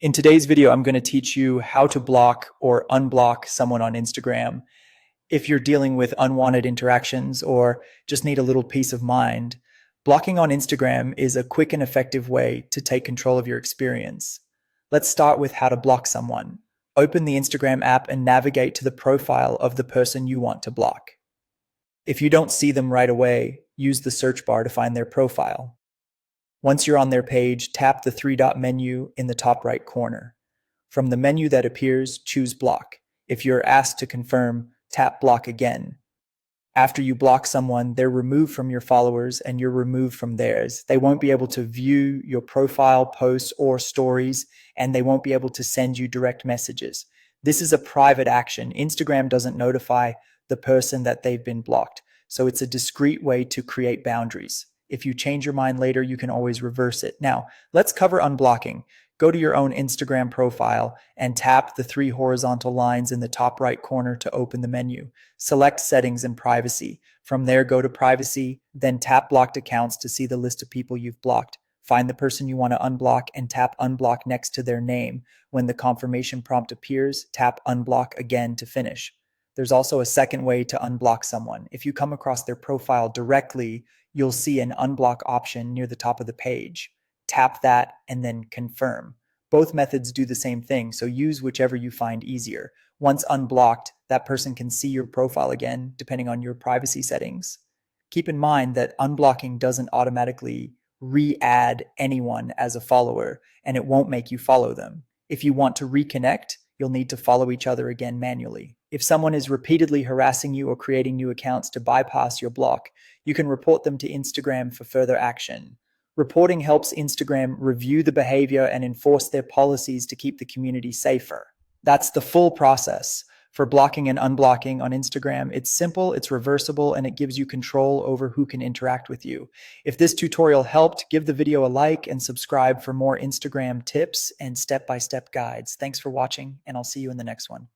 In today's video, I'm going to teach you how to block or unblock someone on Instagram. If you're dealing with unwanted interactions or just need a little peace of mind, blocking on Instagram is a quick and effective way to take control of your experience. Let's start with how to block someone. Open the Instagram app and navigate to the profile of the person you want to block. If you don't see them right away, use the search bar to find their profile. Once you're on their page, tap the three-dot menu in the top right corner. From the menu that appears, choose Block. If you're asked to confirm, tap Block again. After you block someone, they're removed from your followers and you're removed from theirs. They won't be able to view your profile, posts, or stories, and they won't be able to send you direct messages. This is a private action. Instagram doesn't notify the person that they've been blocked, so it's a discreet way to create boundaries. If you change your mind later, you can always reverse it. Now, let's cover unblocking. Go to your own Instagram profile and tap the three horizontal lines in the top right corner to open the menu. Select Settings and Privacy. From there, go to Privacy, then tap Blocked Accounts to see the list of people you've blocked. Find the person you want to unblock and tap Unblock next to their name. When the confirmation prompt appears, tap Unblock again to finish. There's also a second way to unblock someone. If you come across their profile directly, you'll see an unblock option near the top of the page. Tap that and then confirm. Both methods do the same thing, so use whichever you find easier. Once unblocked, that person can see your profile again, depending on your privacy settings. Keep in mind that unblocking doesn't automatically re-add anyone as a follower, and it won't make you follow them. If you want to reconnect, you'll need to follow each other again manually. If someone is repeatedly harassing you or creating new accounts to bypass your block, you can report them to Instagram for further action. Reporting helps Instagram review the behavior and enforce their policies to keep the community safer. That's the full process. For blocking and unblocking on Instagram, it's simple, it's reversible, and it gives you control over who can interact with you. If this tutorial helped, give the video a like and subscribe for more Instagram tips and step-by-step guides. Thanks for watching, and I'll see you in the next one.